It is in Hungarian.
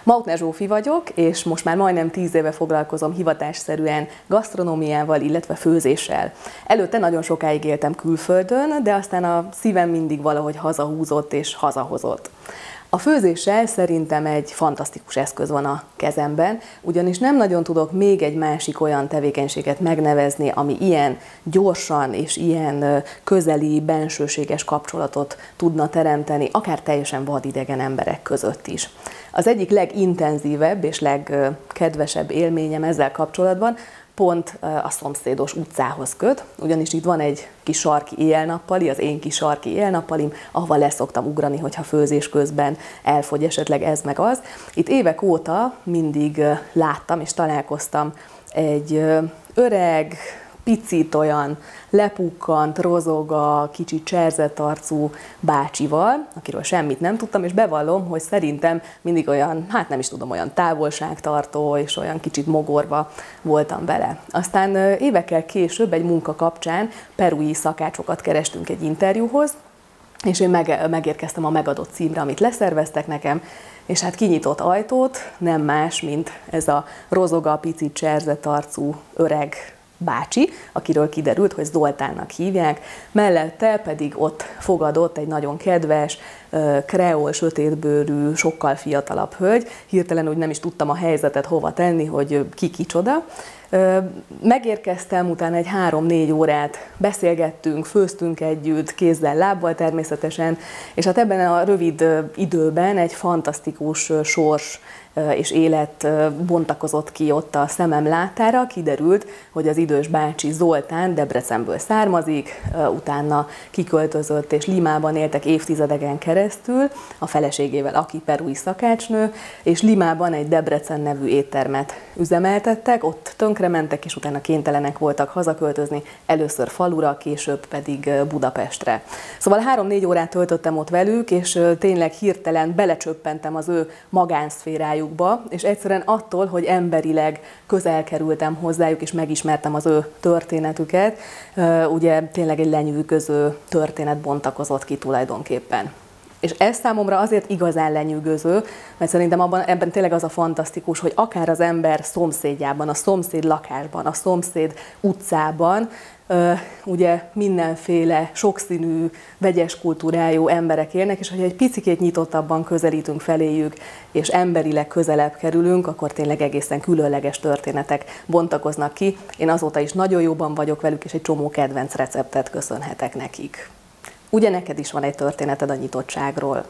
Mautner Zsófi vagyok, és most már majdnem 10 éve foglalkozom hivatásszerűen gasztronómiával, illetve főzéssel. Előtte nagyon sokáig éltem külföldön, de aztán a szívem mindig valahogy hazahúzott és hazahozott. A főzéssel szerintem egy fantasztikus eszköz van a kezemben, ugyanis nem nagyon tudok még egy másik olyan tevékenységet megnevezni, ami ilyen gyorsan és ilyen közeli, bensőséges kapcsolatot tudna teremteni, akár teljesen vadidegen emberek között is. Az egyik legintenzívebb és legkedvesebb élményem ezzel kapcsolatban pont a szomszédos utcához köt, ugyanis itt van egy kis sarki éjjel-nappali, az én kis sarki éjjel-nappalim, ahova leszoktam ugrani, hogyha főzés közben elfogy esetleg ez meg az. Itt évek óta mindig láttam és találkoztam egy öreg, picit olyan lepukkant, rozoga, kicsit cserzett arcú bácsival, akiről semmit nem tudtam, és bevallom, hogy szerintem mindig olyan, hát nem is tudom, olyan távolságtartó, és olyan kicsit mogorva voltam vele. Aztán évekkel később egy munka kapcsán perui szakácsokat kerestünk egy interjúhoz, és én megérkeztem a megadott címre, amit leszerveztek nekem, és hát kinyitott ajtót, nem más, mint ez a rozoga, picit cserzett arcú öreg bácsi, akiről kiderült, hogy Zoltánnak hívják, mellette pedig ott fogadott egy nagyon kedves, kreol, sötétbőrű, sokkal fiatalabb hölgy. Hirtelen úgy nem is tudtam a helyzetet hova tenni, hogy ki kicsoda. Megérkeztem, utána egy 3-4 órát beszélgettünk, főztünk együtt, kézzel, lábbal természetesen, és hát ebben a rövid időben egy fantasztikus sors és élet bontakozott ki ott a szemem látára. Kiderült, hogy az idős bácsi Zoltán Debrecenből származik, utána kiköltözött és Limában éltek évtizedeken keresztül a feleségével, aki perui szakácsnő, és Limában egy Debrecen nevű éttermet üzemeltettek, ott tönkrementek, és utána kénytelenek voltak hazaköltözni, először falura, később pedig Budapestre. Szóval 3-4 órát töltöttem ott velük, és tényleg hirtelen belecsöppentem az ő magánszférájukba, és egyszerűen attól, hogy emberileg közel kerültem hozzájuk, és megismertem az ő történetüket, ugye tényleg egy lenyűgöző történet bontakozott ki tulajdonképpen. És ez számomra azért igazán lenyűgöző, mert szerintem ebben tényleg az a fantasztikus, hogy akár az ember szomszédjában, a szomszéd lakásban, a szomszéd utcában, ugye mindenféle sokszínű, vegyes kultúrájú emberek élnek, és hogyha egy picikét nyitottabban közelítünk feléjük, és emberileg közelebb kerülünk, akkor tényleg egészen különleges történetek bontakoznak ki. Én azóta is nagyon jóban vagyok velük, és egy csomó kedvenc receptet köszönhetek nekik. Ugye neked is van egy történeted a nyitottságról?